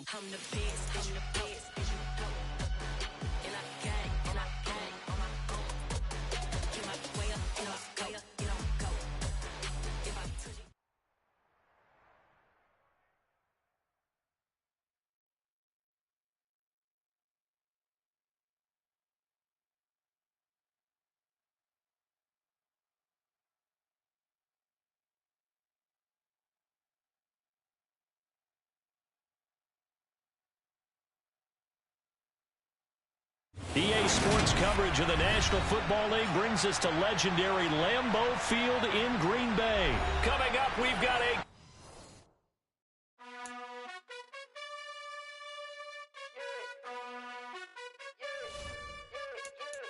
I'm the best, I'm the best, and I got it, and I got it on my own. Get my way up, you don't go. If I touch it. EA Sports coverage of the National Football League brings us to legendary Lambeau Field in Green Bay. Coming up, we've got a...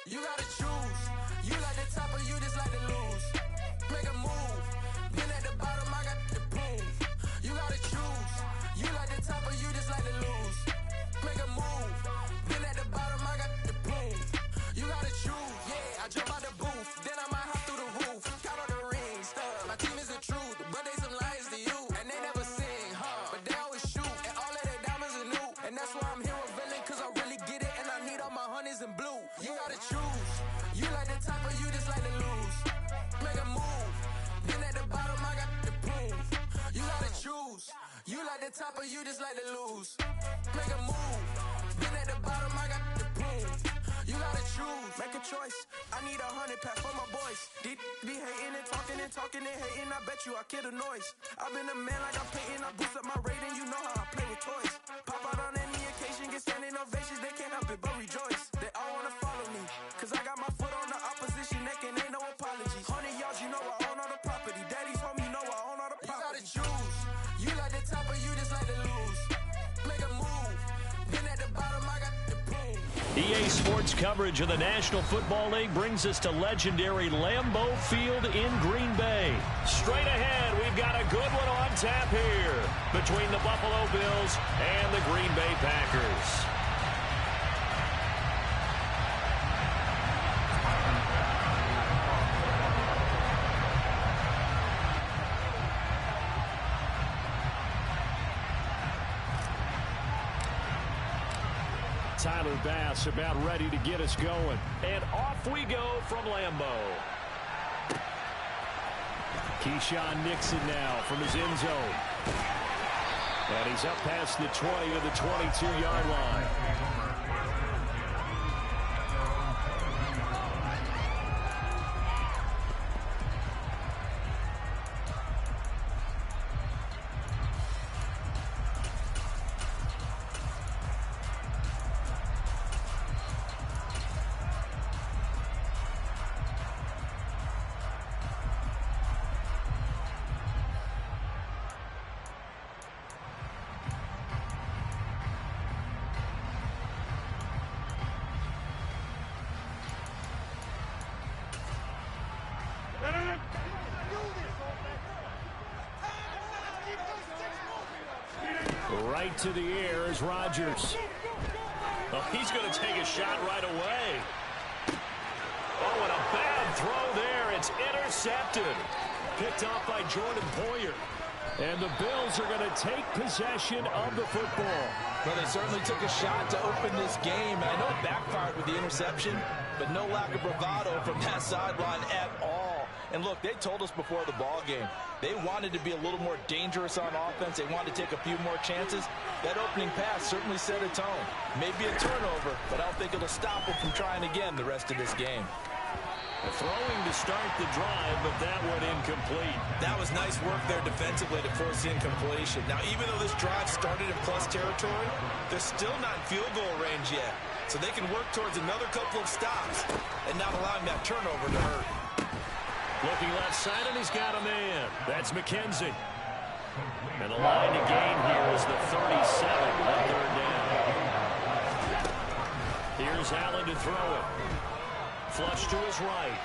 You gotta choose. You like the top or you just like to lose. Make a move. Been at the bottom, I got the proof. You gotta choose. You like the top or you just like to lose. Make a move. Been at the bottom, I got the proof. You gotta choose. Yeah, I jump out the booth. Then I might hop through the roof. Count on the rings. My team is the truth, but they some liars to you. And they never sing, but they always shoot. And all of their diamonds are new. And that's why I'm here revealing, cause I really get it. And I need all my honeys in blue. You gotta choose. You like the top or you just like to lose. Make a move. Been at the bottom, I got the proof. You gotta choose. You like the top or you just like to lose. Make a move. Been at the bottom, I got the proof. You gotta choose. Make a choice. I need 100 pack for my boys. Be hating and talking and hating. I bet you I kill the noise. I've been a man like I'm Peyton. I boost up my rating. You know how I play with toys. Pop out on any occasion, get standing ovations. They can't help it but rejoice. They all wanna follow me, cause I got my foot on the opposition neck and ain't no apologies. 100 yards, you know I own all the property. Daddy's home, you know I own all the property. You gotta choose. You like the top or you just like to lose. Make a move. Been at the bottom, I got the proof. EA Sports coverage of the National Football League brings us to legendary Lambeau Field in Green Bay. Straight ahead, we've got a good one on tap here between the Buffalo Bills and the Green Bay Packers. Tyler Bass about ready to get us going. And off we go from Lambeau. Keyshawn Nixon now from his end zone. And he's up past the 20 to the 22-yard line. Right to the air is Rodgers. Oh, he's going to take a shot right away. Oh, and a bad throw there. It's intercepted. Picked off by Jordan Poyer. And the Bills are going to take possession of the football. Well, they certainly took a shot to open this game. And I know it backfired with the interception, but no lack of bravado from that sideline at all. And look, they told us before the ball game, they wanted to be a little more dangerous on offense. They wanted to take a few more chances. That opening pass certainly set a tone. Maybe a turnover, but I don't think it'll stop them from trying again the rest of this game. Throwing to start the drive, but that one incomplete. That was nice work there defensively to force the incompletion. Now, even though this drive started in plus territory, they're still not in field goal range yet. So they can work towards another couple of stops and not allowing that turnover to hurt. Looking left side, and he's got a man. That's McKenzie. And the line to gain here is the 37 on third down. Here's Allen to throw it. Flush to his right.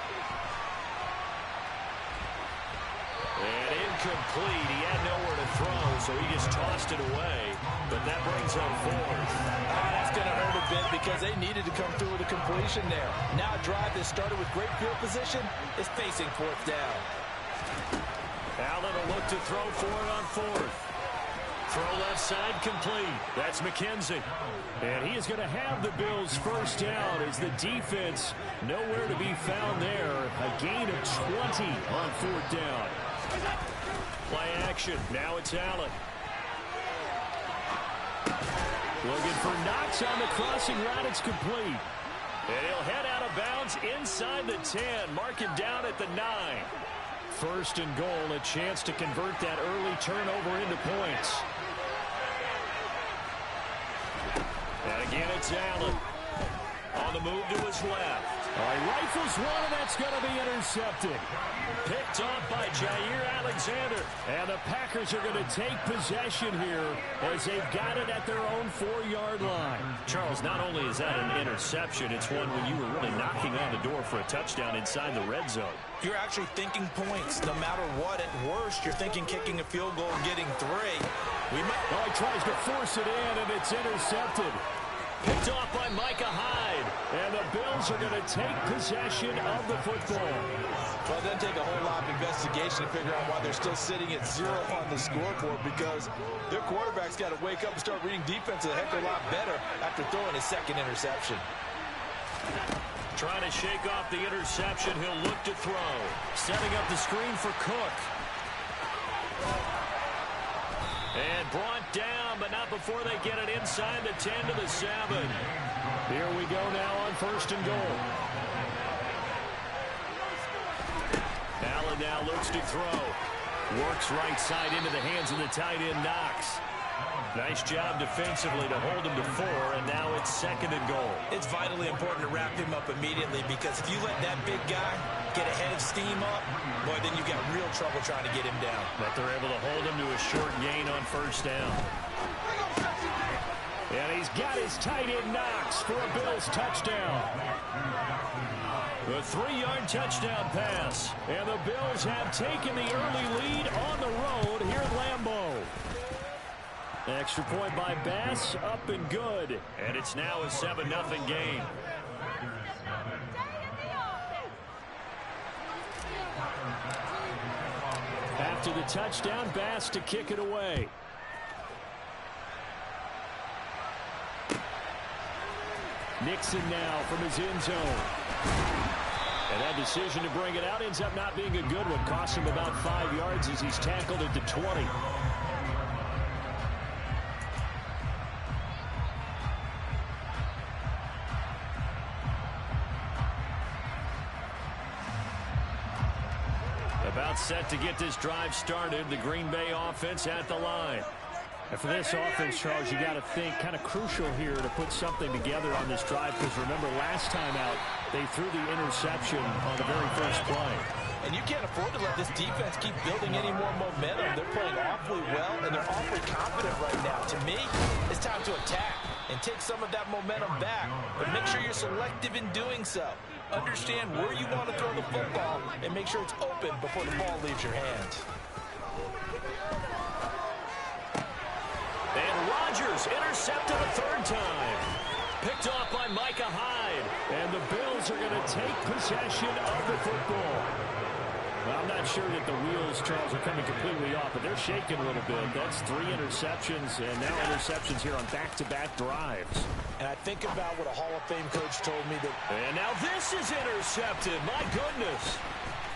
And incomplete. He had nowhere to throw, so he just tossed it away. But that brings up fourth. That's going to hurt a bit because they needed to come through with a completion there. Now a drive that started with great field position is facing fourth down. Allen will look to throw for it on fourth. Throw left side complete. That's McKenzie. And he is going to have the Bills first down as the defense nowhere to be found there. A gain of 20 on fourth down. Play action. Now it's Allen. Looking for Knox on the crossing route. It's complete. And he'll head out of bounds inside the 10. Mark him down at the 9. First and goal, a chance to convert that early turnover into points. And again, it's Allen. On the move to his left. All right, rifles one, and that's going to be intercepted. Picked off by Jair Alexander. And the Packers are going to take possession here as they've got it at their own 4-yard line. Charles, not only is that an interception, it's one when you were really knocking on the door for a touchdown inside the red zone. You're actually thinking points no matter what. At worst, you're thinking kicking a field goal and getting 3. He tries to force it in, and it's intercepted. Picked off by Micah Hyde. And the Bills are going to take possession of the football. Well, it doesn't take a whole lot of investigation to figure out why they're still sitting at 0 on the scoreboard, because their quarterback's got to wake up and start reading defense a heck of a lot better after throwing his second interception. Trying to shake off the interception. He'll look to throw. Setting up the screen for Cook. And brought down, but not before they get it inside the 10 to the 7. Here we go now on first and goal. Allen now looks to throw. Works right side into the hands of the tight end, Knox. Nice job defensively to hold him to 4, and now it's second and goal. It's vitally important to wrap him up immediately, because if you let that big guy get a head of steam up, boy, then you've got real trouble trying to get him down. But they're able to hold him to a short gain on first down. And he's got his tight end Knox for a Bills touchdown. The 3-yard touchdown pass. And the Bills have taken the early lead on the road here at Lambeau. Extra point by Bass, up and good. And it's now a 7-0 game. After the touchdown, Bass to kick it away. Nixon now from his end zone. And that decision to bring it out ends up not being a good one. Cost him about 5 yards as he's tackled at the 20. About set to get this drive started. The Green Bay offense at the line. And for this offense, Charles, you got to think kind of crucial here to put something together on this drive, because remember last time out they threw the interception on the very first play. And you can't afford to let this defense keep building any more momentum. They're playing awfully well, and they're awfully confident right now. To me, it's time to attack and take some of that momentum back, but make sure you're selective in doing so. Understand where you want to throw the football and make sure it's open before the ball leaves your hands. And Rodgers intercepted a 3rd time. Picked off by Micah Hyde. And the Bills are going to take possession of the football. Well, I'm not sure that the wheels, Charles, are coming completely off, but they're shaking a little bit. That's 3 interceptions, and now interceptions here on back-to-back drives. And I think about what a Hall of Fame coach told me that... And now this is intercepted. My goodness.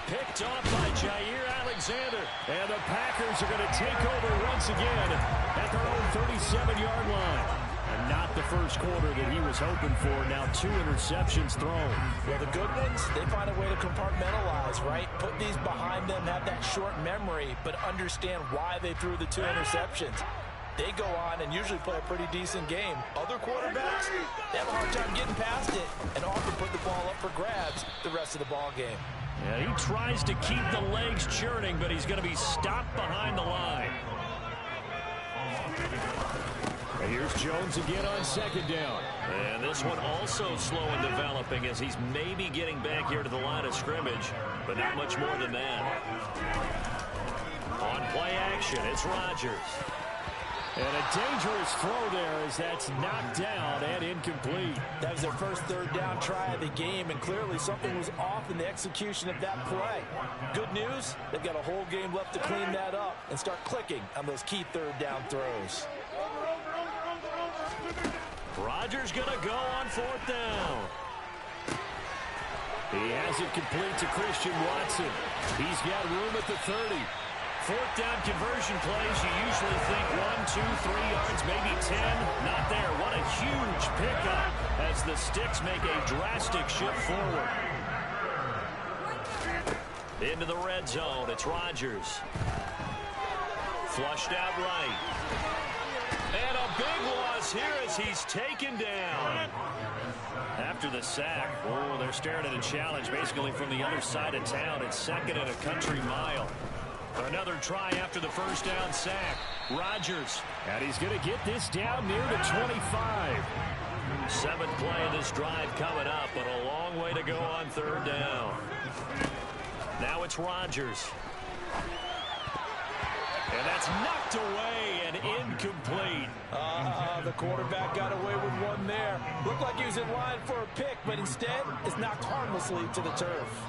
Picked off by Jair Alexander. And the Packers are going to take over once again at their own 37-yard line. And not the first quarter that he was hoping for. Now 2 interceptions thrown. Well, the good ones, they find a way to compartmentalize, right? Put these behind them, have that short memory, but understand why they threw the 2 interceptions. They go on and usually play a pretty decent game. Other quarterbacks, they have a hard time getting past it and often put the ball up for grabs the rest of the ball game. Yeah, he tries to keep the legs churning, but he's going to be stopped behind the line. And here's Jones again on 2nd down. And this one also slow in developing as he's maybe getting back here to the line of scrimmage, but not much more than that. On play action, it's Rodgers. And a dangerous throw there as that's knocked down and incomplete. That was their first third down try of the game, and clearly something was off in the execution of that play. Good news, they've got a whole game left to clean that up and start clicking on those key third down throws. Rodgers going to go on fourth down. He has it complete to Christian Watson. He's got room at the 30. Fourth down conversion plays, you usually think 1, 2, 3 yards, maybe 10. Not there. What a huge pickup as the Sticks make a drastic shift forward. Into the red zone, it's Rodgers. Flushed out right. And a big loss here as he's taken down. After the sack, oh, they're staring at a challenge basically from the other side of town. It's second and a country mile. Another try after the first down sack. Rodgers. And he's going to get this down near the 25. Seventh play of this drive coming up, but a long way to go on third down. Now it's Rodgers. And that's knocked away and incomplete. The quarterback got away with one there. Looked like he was in line for a pick, but instead it's knocked harmlessly to the turf.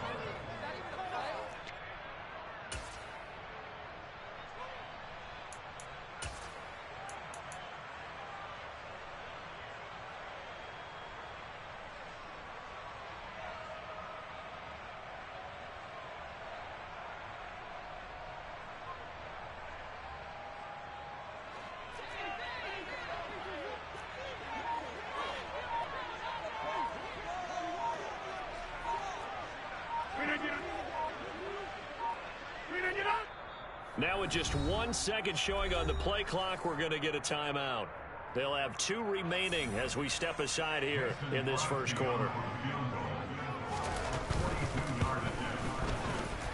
Now with just 1 second showing on the play clock, we're going to get a timeout. They'll have 2 remaining as we step aside here in this first quarter.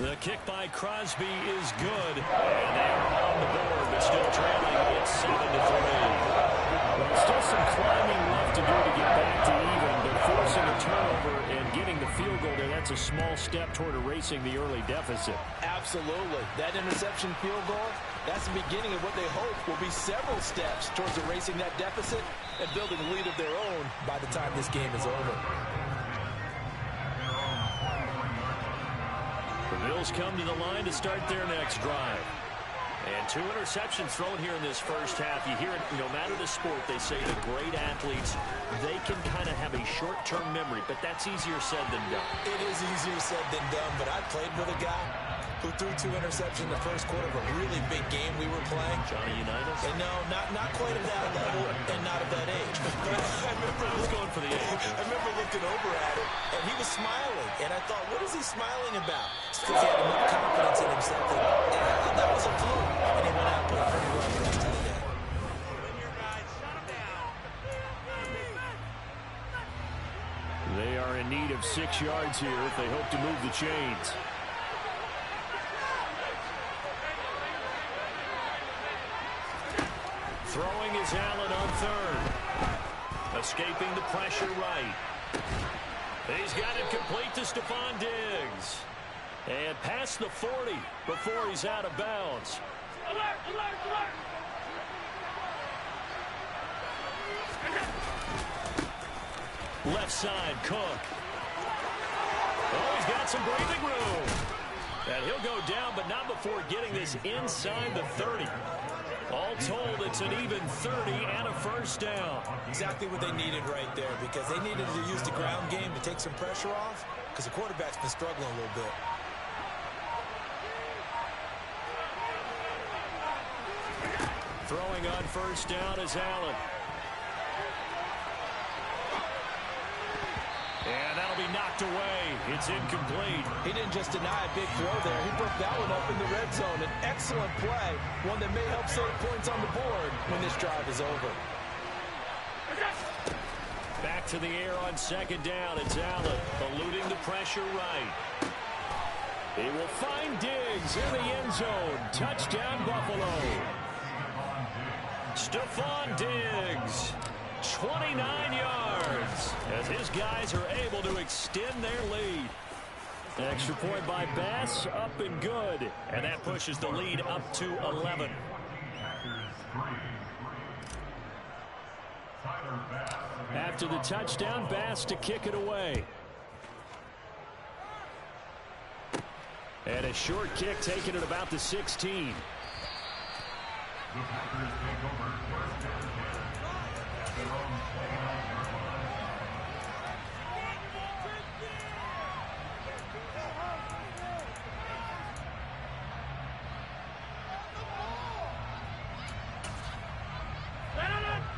The kick by Crosby is good. And they are on the board, but still trailing. It's 7-3. Well, still some climbing left to do to get back to even, but forcing a turnover and getting the field goal there, that's a small step toward erasing the early deficit. Absolutely. That interception field goal, that's the beginning of what they hope will be several steps towards erasing that deficit and building a lead of their own by the time this game is over. The Bills come to the line to start their next drive. And 2 interceptions thrown here in this first half. You hear it, no matter the sport, they say the great athletes, they can kind of have a short-term memory, but that's easier said than done. It is easier said than done, but I played with a guy who threw 2 interceptions in the first quarter of a really big game we were playing. Johnny Unitas? And no, not quite at that level and not at that age. But I remember going for the age. I remember looking over at him, and he was smiling. And I thought, what is he smiling about? It's because he had enough confidence in himself that was a fluke. And he went out and played pretty well the rest of the day. They are in need of 6 yards here if they hope to move the chains. Throwing is Allen on third. Escaping the pressure right. He's got it complete to Stephon Diggs. And past the 40 before he's out of bounds. Alert, alert, alert. Left side, Cook. Oh, he's got some breathing room. And he'll go down, but not before getting this inside the 30. All told, it's an even 30 and a first down. Exactly what they needed right there, because they needed to use the ground game to take some pressure off, because the quarterback's been struggling a little bit. Throwing on first down is Allen. And that'll be knocked away. It's incomplete. He didn't just deny a big throw there. He broke that one up in the red zone. An excellent play, one that may help save points on the board when this drive is over. Back to the air on second down. It's Allen eluding the pressure right. He will find Diggs in the end zone. Touchdown, Buffalo. Stephon Diggs, 29 yards, as his guys are able to extend their lead. Extra point by Bass, up and good. And that pushes the lead up to 11. after the touchdown. Bass to kick it away. And a short kick taken at about the 16.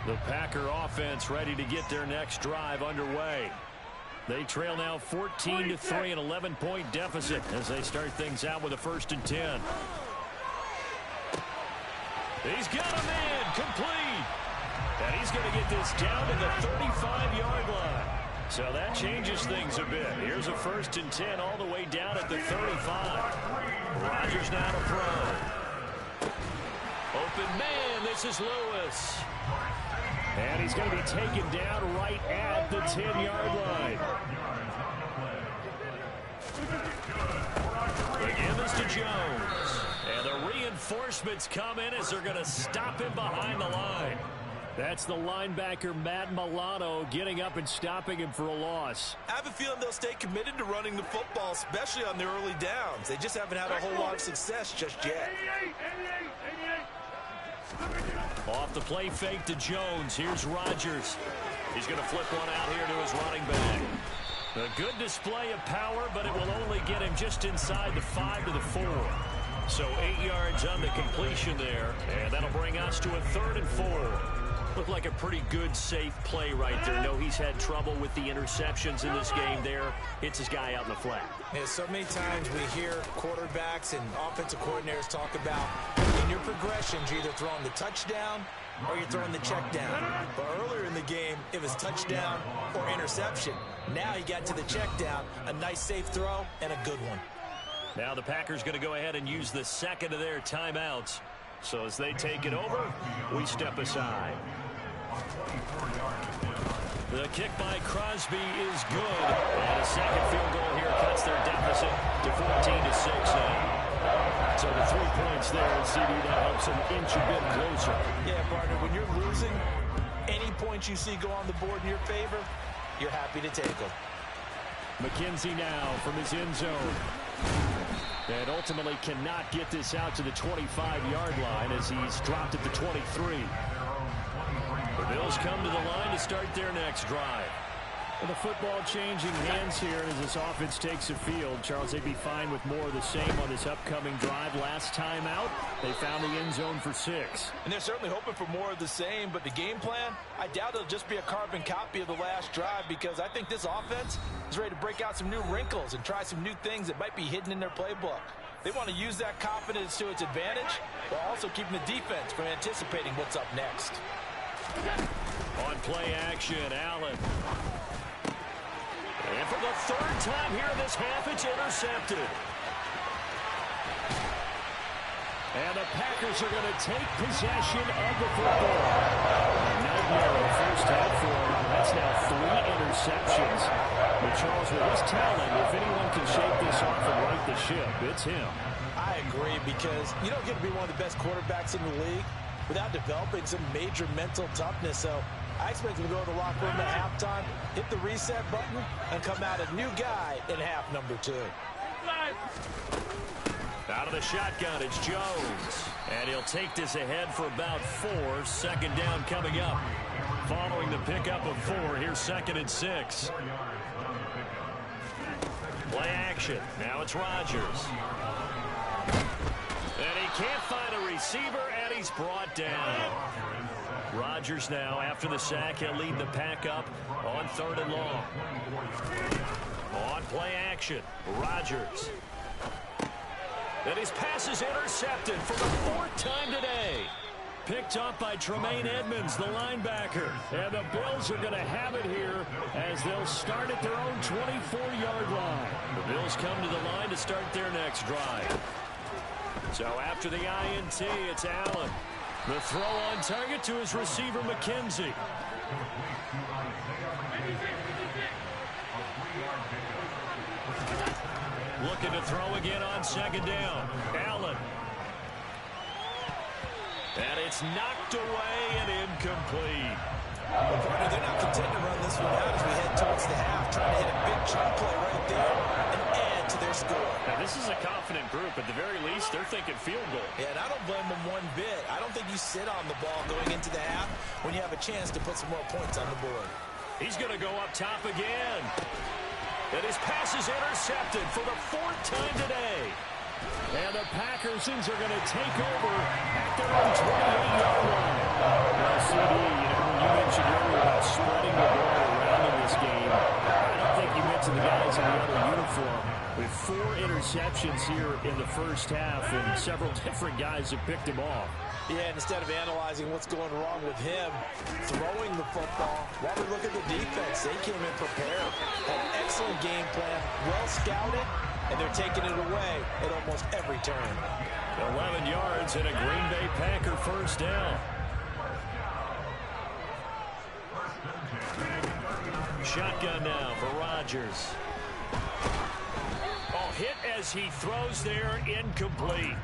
The Packer offense ready to get their next drive underway. They trail now 14-3, an 11-point deficit as they start things out with a 1st and 10. He's got him in, complete. And he's going to get this down to the 35-yard line. So that changes things a bit. Here's a 1st and 10 all the way down at the 35. Rodgers now to throw. Open man, this is Lewis. And he's going to be taken down right at the 10-yard line. Again, this to Jones. And the reinforcements come in as they're going to stop him behind the line. That's the linebacker, Matt Milano, getting up and stopping him for a loss. I have a feeling they'll stay committed to running the football, especially on the early downs. They just haven't had a whole lot of success just yet. Off the play fake to Jones. Here's Rodgers. He's going to flip one out here to his running back. A good display of power, but it will only get him just inside the 5 to the 4. So 8 yards on the completion there, and that'll bring us to a 3rd and 4. Looked like a pretty good, safe play right there. No, he's had trouble with the interceptions in this game there. Hits his guy out in the flat. Yeah, so many times we hear quarterbacks and offensive coordinators talk about in your progressions, you're either throwing the touchdown or you're throwing the check down. But earlier in the game, it was touchdown or interception. Now he got to the check down, a nice safe throw, and a good one. Now the Packers going to go ahead and use the second of their timeouts. So as they take it over, we step aside. The kick by Crosby is good. And a second field goal here cuts their deficit to 14-6 now. So the 3 points there, and CD, that helps them inch a bit closer. Yeah, partner, when you're losing, any points you see go on the board in your favor, you're happy to take them. McKenzie now from his end zone. And ultimately cannot get this out to the 25-yard line as he's dropped at the 23. The Bills come to the line to start their next drive. And the football changing hands here as this offense takes the field. Charles, they'd be fine with more of the same on this upcoming drive. Last time out, they found the end zone for 6. And they're certainly hoping for more of the same, but the game plan, I doubt it'll just be a carbon copy of the last drive, because I think this offense is ready to break out some new wrinkles and try some new things that might be hidden in their playbook. They want to use that confidence to its advantage while also keeping the defense from anticipating what's up next. On play action, Allen. And for the 3rd time here in this half, it's intercepted. And the Packers are going to take possession of the football. Nightmare in the first half for him. That's now 3 interceptions. But Charles, with his talent, if anyone can shake this off and right the ship, it's him. I agree, because you don't get to be one of the best quarterbacks in the league without developing some major mental toughness. So I expect him to go to the locker room at halftime, hit the reset button, and come out a new guy in half number 2. Out of the shotgun, it's Jones. And he'll take this ahead for about 4. 2nd down coming up. Following the pickup of 4, here's 2nd and 6. Play action. Now it's Rodgers. And he can't find a receiver, and he's brought down. Rodgers now, after the sack, he'll lead the pack up on 3rd and long. On play action, Rodgers. And his pass is intercepted for the 4th time today. Picked up by Tremaine Edmonds, the linebacker. And the Bills are going to have it here as they'll start at their own 24-yard line. The Bills come to the line to start their next drive. So after the INT, it's Allen. The throw on target to his receiver, McKenzie. Looking to throw again on 2nd down. Allen. And it's knocked away and incomplete. Well, partner, they're not content to run this one out as we head towards the half, trying to hit a big chunk play right there and add to their score. Now, this is a confident group. At the very least, they're thinking field goal. Yeah, and I don't blame them one bit. I don't think you sit on the ball going into the half when you have a chance to put some more points on the board. He's going to go up top again. And his pass is intercepted for the 4th time today. And the Packers are going to take over at their own 28-yard line. Well, CD, when you mentioned earlier about spreading the ball around in this game, I don't think you mentioned the guys in the other uniform. With 4 interceptions here in the first half, and several different guys have picked him off. Yeah, and instead of analyzing what's going wrong with him throwing the football, while we look at the defense, they came in prepared. An excellent game plan, well scouted, and they're taking it away at almost every turn. 11 yards and a Green Bay Packer first down. Shotgun now for Rodgers. Oh, hit as he throws there, incomplete.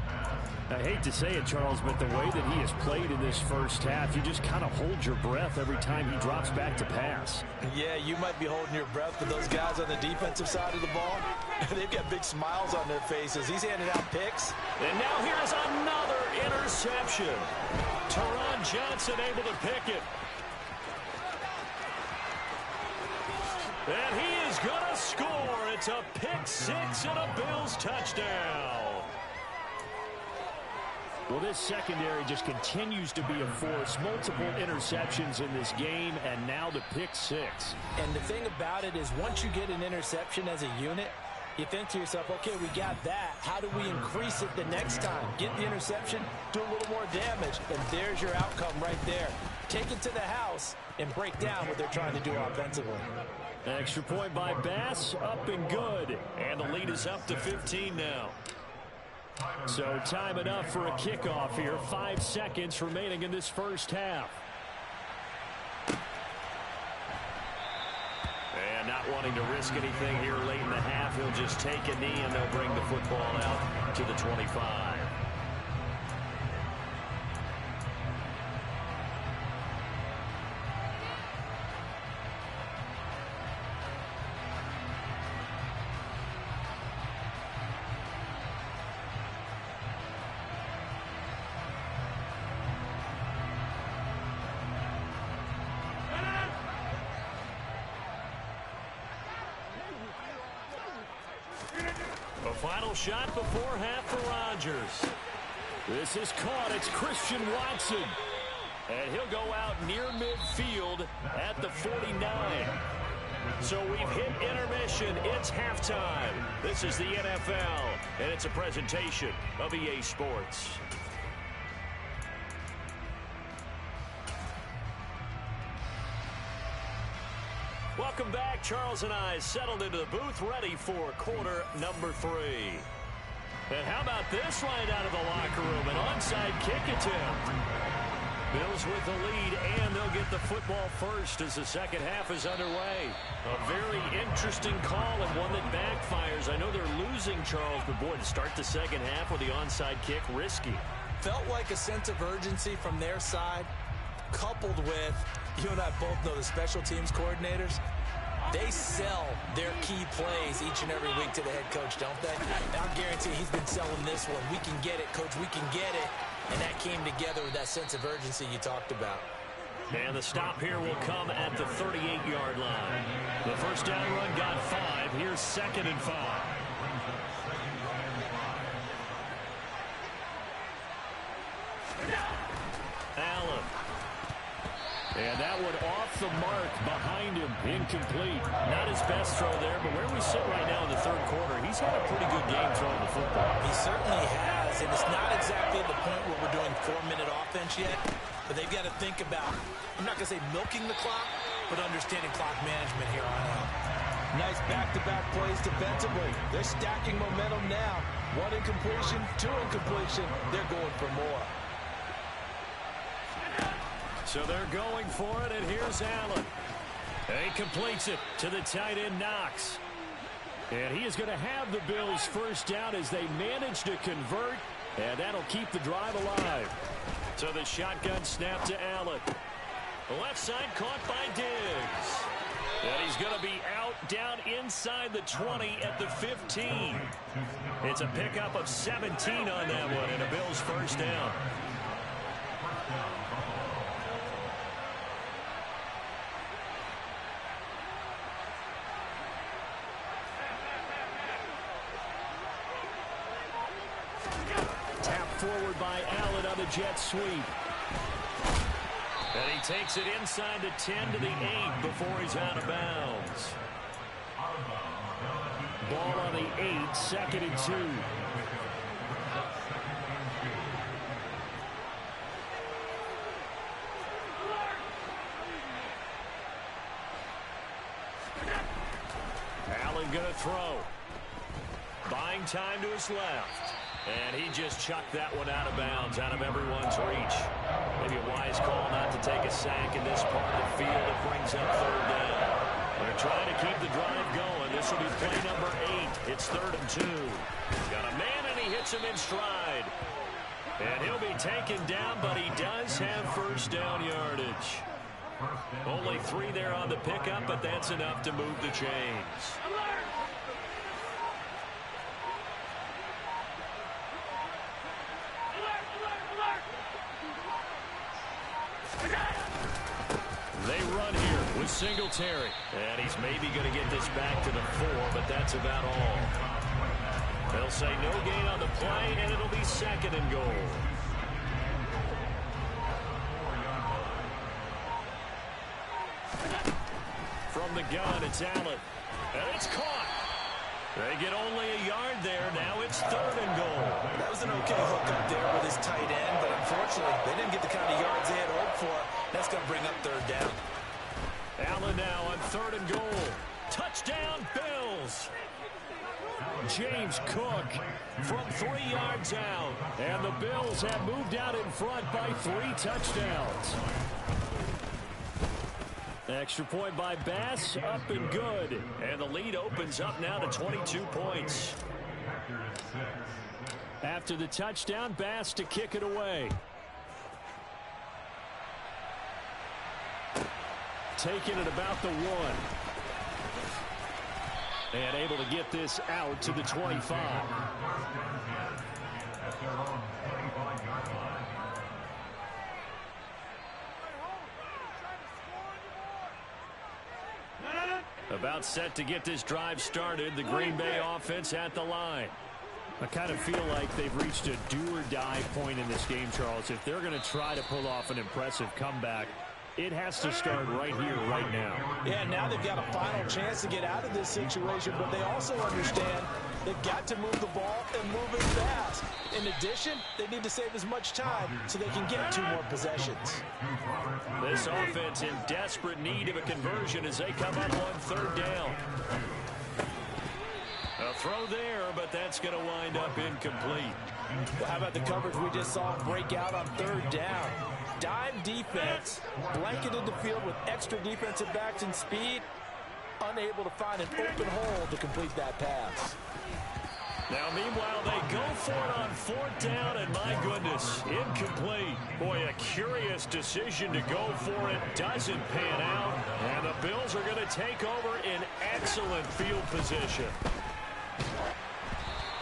I hate to say it, Charles, but the way that he has played in this first half, you just kind of hold your breath every time he drops back to pass. Yeah, you might be holding your breath, but those guys on the defensive side of the ball, they've got big smiles on their faces. He's handing out picks. And now here's another interception. Teron Johnson able to pick it. And he is going to score. It's a pick 6 and a Bills touchdown. Well, this secondary just continues to be a force. Multiple interceptions in this game, and now the pick 6. And the thing about it is once you get an interception as a unit, you think to yourself, okay, we got that. How do we increase it the next time? Get the interception, do a little more damage, and there's your outcome right there. Take it to the house and break down what they're trying to do offensively. Extra point by Bass, up and good. And the lead is up to 15 now. So time enough for a kickoff here. 5 seconds remaining in this first half. And not wanting to risk anything here late in the half, he'll just take a knee and they'll bring the football out to the 25. Final shot before half for Rodgers. This is caught. It's Christian Watson. And he'll go out near midfield at the 49. So we've hit intermission. It's halftime. This is the NFL, and it's a presentation of EA Sports. Welcome back. Charles and I settled into the booth, ready for quarter number 3. And how about this right out of the locker room? An onside kick attempt. Bills with the lead, and they'll get the football first as the second half is underway. A very interesting call and one that backfires. I know they're losing, Charles, but boy, to start the second half with the onside kick, risky. Felt like a sense of urgency from their side, coupled with, you and I both know the special teams coordinators, they sell their key plays each and every week to the head coach, don't they? I'll guarantee he's been selling this one. We can get it, coach, we can get it. And that came together with that sense of urgency you talked about. And the stop here will come at the 38-yard line. The first down run got 5. Here's 2nd and 5. Allen. And that one off the mark behind him. Incomplete. Not his best throw there, but where we sit right now in the third quarter, he's had a pretty good game throwing the football. He certainly has, and it's not exactly the point where we're doing 4-minute offense yet, but they've got to think about, I'm not going to say milking the clock, but understanding clock management here on out. Nice back-to-back plays defensively. They're stacking momentum now. 1 incompletion, 2 incompletion. They're going for more. So they're going for it, and here's Allen. He completes it to the tight end, Knox. And he is going to have the Bills first down as they manage to convert, and that'll keep the drive alive. So the shotgun snap to Allen. The left side caught by Diggs. And he's going to be out down inside the 20 at the 15. It's a pickup of 17 on that one and a Bills first down. Tap forward by Allen on the jet sweep. And he takes it inside the 10 to the 8 before he's out of bounds. Ball on the 8, 2nd and 2. Allen going to throw. Buying time to his left. And he just chucked that one out of bounds, out of everyone's reach. Maybe a wise call not to take a sack in this part of the field. It brings up 3rd down. They're trying to keep the drive going. This will be play number 8. It's 3rd and 2. Got a man, and he hits him in stride. And he'll be taken down, but he does have first down yardage. Only 3 there on the pickup, but that's enough to move the chains. They run here with Singletary. And he's maybe going to get this back to the 4, but that's about all. They'll say no gain on the play, and it'll be 2nd and goal. From the gun, it's Allen. And it's caught. They get only a yard there. Now it's 3rd and goal. That was an okay hook up there with his tight end, but unfortunately, they didn't get the kind of yards they had hoped for. That's going to bring up 3rd down. Allen now on 3rd and goal. Touchdown, Bills. James Cook from 3 yards out. And the Bills have moved out in front by 3 touchdowns. Extra point by Bass, up and good. And the lead opens up now to 22 points. After the touchdown, Bass to kick it away. Taking it about the 1. And able to get this out to the 25. About set to get this drive started. The Green Bay offense at the line. I kind of feel like they've reached a do-or-die point in this game, Charles. If they're going to try to pull off an impressive comeback, it has to start right here, right now. Yeah, now they've got a final chance to get out of this situation, but they also understand they've got to move the ball and move it fast. In addition, they need to save as much time so they can get 2 more possessions. This offense in desperate need of a conversion as they come up on 3rd down. A throw there, but that's going to wind up incomplete. Well, how about the coverage we just saw break out on 3rd down? Dime defense, blanketed the field with extra defensive backs and speed, unable to find an open hole to complete that pass. Now, meanwhile, they go for it on 4th down, and my goodness, incomplete. Boy, a curious decision to go for it. Doesn't pan out, and the Bills are going to take over in excellent field position.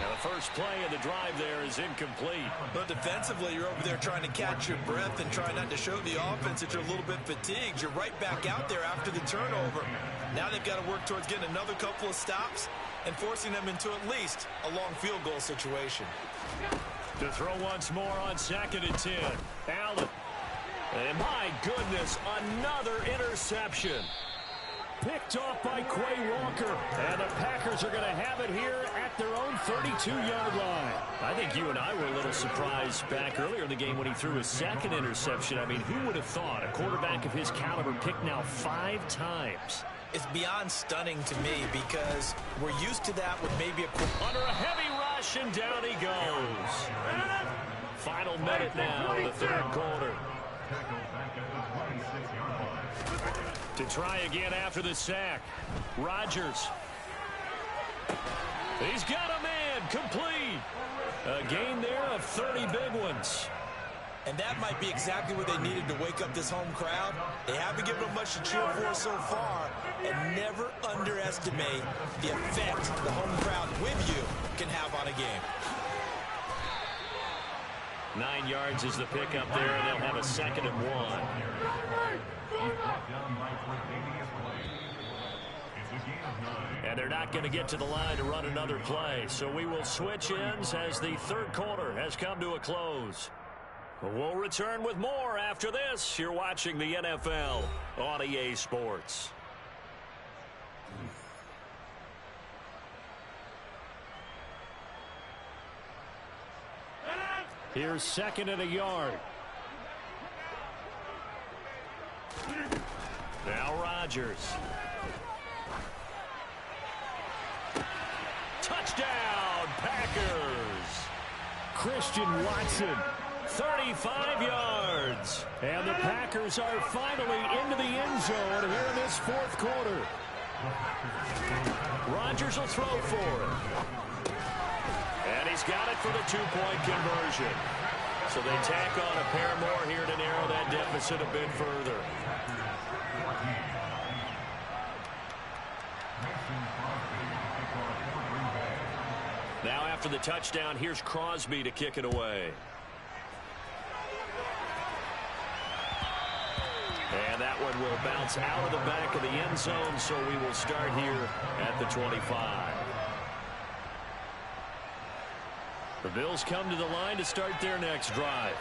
Now, the first play of the drive there is incomplete. But defensively, you're over there trying to catch your breath and try not to show the offense that you're a little bit fatigued. You're right back out there after the turnover. Now they've got to work towards getting another couple of stops and forcing them into at least a long field goal situation. To throw once more on 2nd and 10. Allen. And my goodness, another interception. Picked off by Quay Walker. And the Packers are going to have it here at their own 32-yard line. I think you and I were a little surprised back earlier in the game when he threw his 2nd interception. I mean, who would have thought a quarterback of his caliber picked now 5 times? It's beyond stunning to me because we're used to that with maybe under a heavy rush, and down he goes. Final minute now, the 3rd quarter. To try again after the sack. Rodgers. He's got a man complete. A gain there of 30 big ones. And that might be exactly what they needed to wake up this home crowd. They haven't given them much to cheer for so far. And never underestimate the effect the home crowd with you can have on a game. 9 yards is the pickup there, and they'll have a 2nd and 1. And they're not going to get to the line to run another play. So we will switch ends as the 3rd quarter has come to a close. We'll return with more after this. You're watching the NFL on EA Sports. Here's 2nd and a yard. Now Rodgers. Touchdown, Packers. Christian Watson, 35 yards. And the Packers are finally into the end zone here in this 4th quarter. Rodgers will throw for it. And he's got it for the 2-point conversion. So they tack on a pair more here to narrow that deficit a bit further. Now after the touchdown, here's Crosby to kick it away. And that one will bounce out of the back of the end zone, so we will start here at the 25. The Bills come to the line to start their next drive.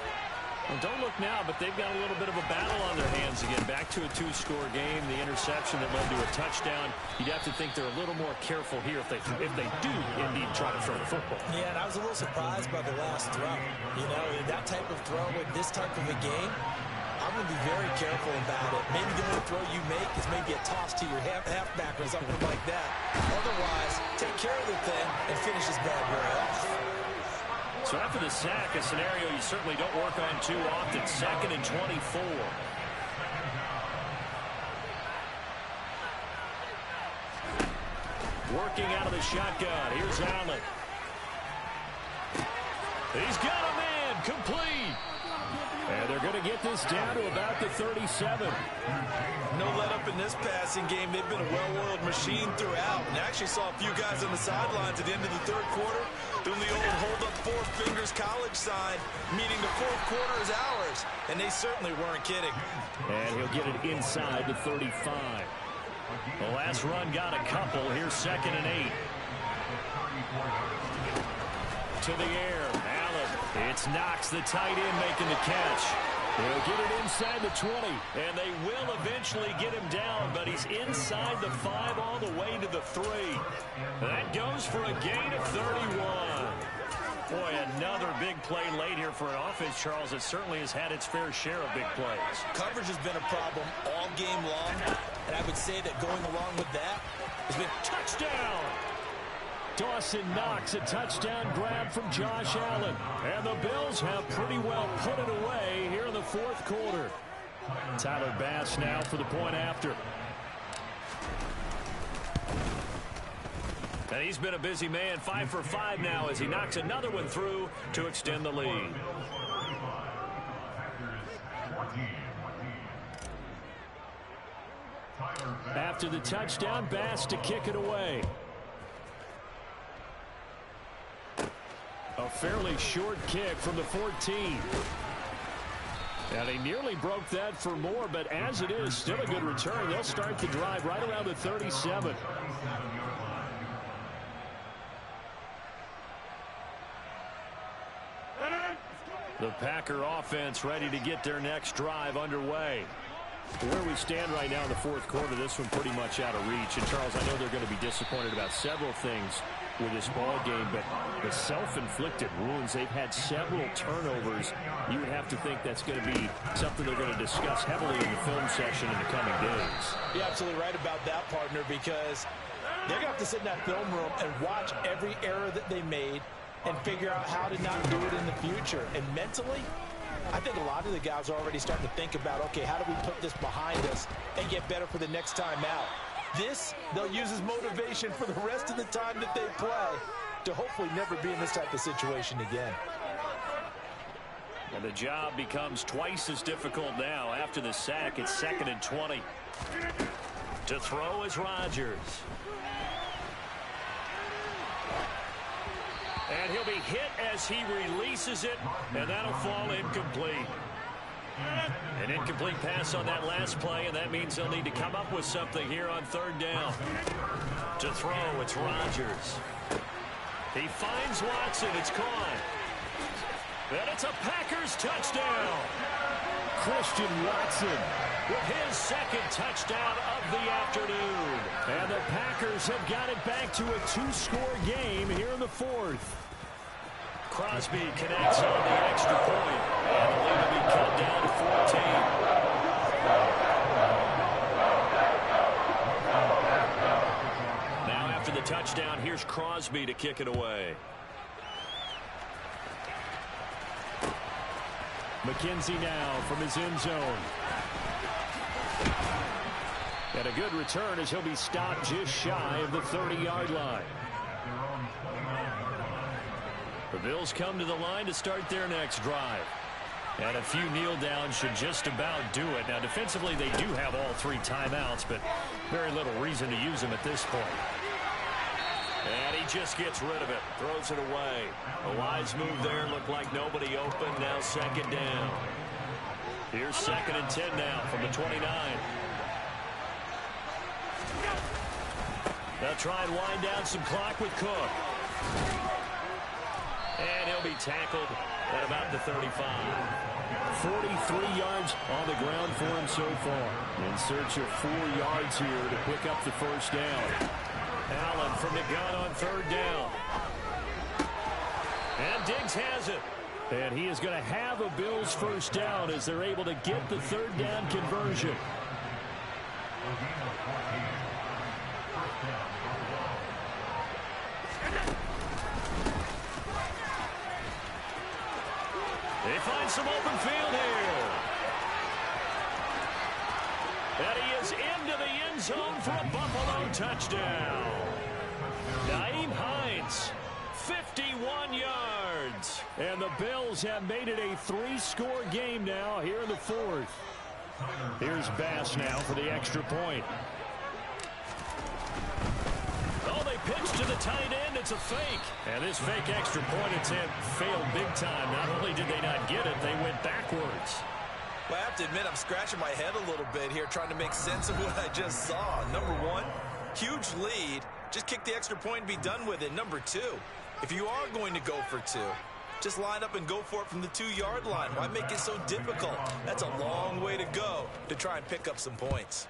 Well, don't look now, but they've got a little bit of a battle on their hands again. Back to a 2-score game. The interception that led to a touchdown. You'd have to think they're a little more careful here if they do indeed try to throw the football. Yeah, and I was a little surprised by the last throw. You know, that type of throw in this type of a game, I'm going to be very careful about it. Maybe the only throw you make is maybe a toss to your halfback or something like that. Otherwise, take care of the thing and finish this bad boy off. So after the sack, a scenario you certainly don't work on too often. 2nd and 24. Working out of the shotgun. Here's Allen. He's got a man complete. And they're going to get this down to about the 37. No let up in this passing game. They've been a well-oiled machine throughout. And actually saw a few guys on the sidelines at the end of the 3rd quarter doing the old hold up 4 fingers college sign, meaning the 4th quarter is ours. And they certainly weren't kidding. And he'll get it inside the 35. The last run got a couple. Here's 2nd and 8. To the air. Allen. It's Knox, the tight end, making the catch. They'll get it inside the 20. And they will eventually get him down, but he's inside the 5 all the way to the 3. That goes for a gain of 31. Boy, another big play late here for an offense, Charles, that certainly has had its fair share of big plays. Coverage has been a problem all game long, and I would say that going along with that has been touchdown. Dawson Knox, a touchdown grab from Josh Allen. And the Bills have pretty well put it away here in the 4th quarter. Tyler Bass now for the point after. And he's been a busy man, 5 for 5 now as he knocks another one through to extend the lead. After the touchdown, Bass to kick it away. A fairly short kick from the 14. And he nearly broke that for more, but as it is, still a good return. They'll start the drive right around the 37. The Packer offense ready to get their next drive underway. Where we stand right now in the 4th quarter, this one pretty much out of reach. And, Charles, I know they're going to be disappointed about several things with this ball game, but the self-inflicted wounds, they've had several turnovers. You would have to think that's going to be something they're going to discuss heavily in the film session in the coming days. You're absolutely right about that, partner, because they're going to have to sit in that film room and watch every error that they made and figure out how to not do it in the future. And mentally, I think a lot of the guys are already starting to think about, okay, how do we put this behind us and get better for the next time out? This, they'll use as motivation for the rest of the time that they play to hopefully never be in this type of situation again. And the job becomes twice as difficult now. After the sack, it's 2nd and 20. To throw is Rodgers. And he'll be hit as he releases it, and that'll fall incomplete. An incomplete pass on that last play, and that means they'll need to come up with something here on 3rd down. To throw, it's Rodgers. He finds Watson. It's caught. And it's a Packers touchdown. Christian Watson with his 2nd touchdown of the afternoon. And the Packers have got it back to a 2-score game here in the 4th. Crosby connects on the extra point. And the lead will be cut down to 14. Now after the touchdown, here's Crosby to kick it away. McKenzie now from his end zone. And a good return as he'll be stopped just shy of the 30-yard line. The Bills come to the line to start their next drive. And a few kneel downs should just about do it. Now defensively they do have all 3 timeouts, but very little reason to use them at this point. And he just gets rid of it. Throws it away. A wise move there. Looked like nobody open. Now 2nd down. Here's 2nd and 10 now from the 29. They'll try and wind down some clock with Cook. And he'll be tackled at about the 35. 43 yards on the ground for him so far. In search of 4 yards here to pick up the 1st down. Allen from the gun on 3rd down. And Diggs has it. And he is going to have a Bills 1st down as they're able to get the 3rd down conversion. They find some open field here. And he is into the end zone for a Buffalo touchdown. Nyheim Hines, 51 yards. And the Bills have made it a 3-score game now here in the 4th. Here's Bass now for the extra point. Oh, they pitch to the tight end. It's a fake. And this fake extra point attempt failed big time. Not only did they not get it, they went backwards. Well, I have to admit, I'm scratching my head a little bit here trying to make sense of what I just saw. Number 1, huge lead. Just kick the extra point and be done with it. Number 2, if you are going to go for 2, just line up and go for it from the 2-yard line. Why make it so difficult? That's a long way to go to try and pick up some points.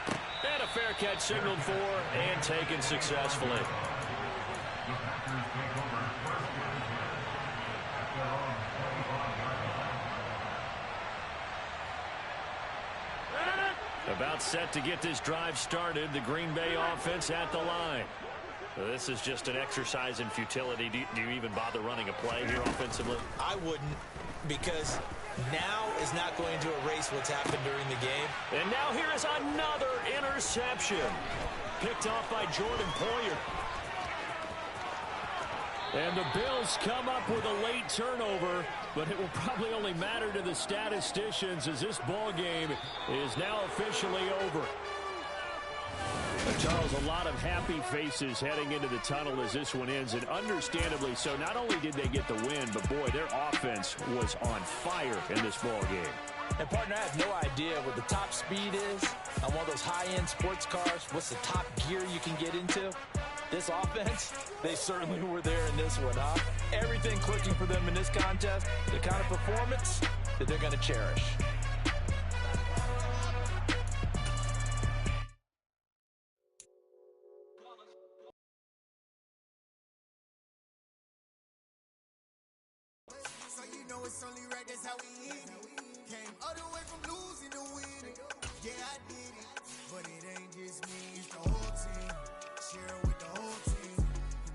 And a fair catch signaled for and taken successfully. About set to get this drive started. The Green Bay offense at the line. This is just an exercise in futility. Do you even bother running a play here offensively? I wouldn't, because now is not going to erase what's happened during the game. And now here is another interception. Picked off by Jordan Poyer. And the Bills come up with a late turnover, but it will probably only matter to the statisticians as this ball game is now officially over. Charles, a lot of happy faces heading into the tunnel as this one ends, and understandably so. Not only did they get the win, but boy, their offense was on fire in this ball game. And partner, I have no idea what the top speed is on one of those high-end sports cars. What's the top gear you can get into? This offense, they certainly were there in this one, huh? Everything clicking for them in this contest, the kind of performance that they're going to cherish. So you know it's only right, that's how we hit it. Came all the way from losing to winning. Yeah, I did it, but it ain't just me, it's the whole team. Share it with the whole team.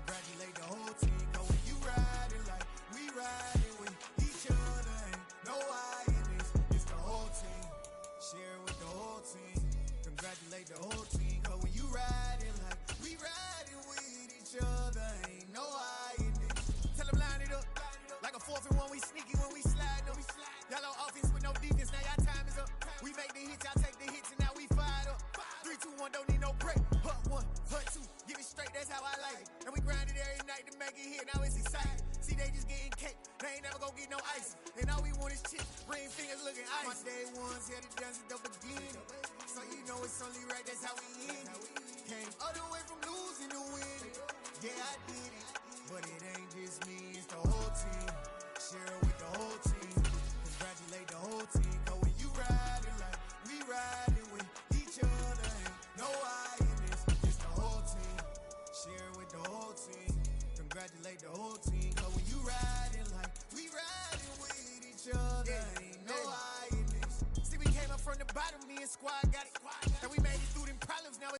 Congratulate the whole team. Cause when you riding like we riding with each other, ain't no I in this, it's the whole team. Share it with the whole team. Congratulate the whole team. Cause when you riding like we riding with each other, ain't no I in this. Tell them line it up. ice chick, ring fingers looking ice. My day ones here to dance at the beginning. So you know it's only right, that's how we end it. Came all the way from losing to winning. Yeah, I did it. But it ain't just me, it's the whole team. Share it with the whole team. Congratulate the whole team. Cause when you riding like we riding with each other, ain't no I in this. It's the whole team. Share it with the whole team. Congratulate the whole team. Cause when you riding like we riding with each other, ain't no I in this. See, we came up from the bottom, me and squad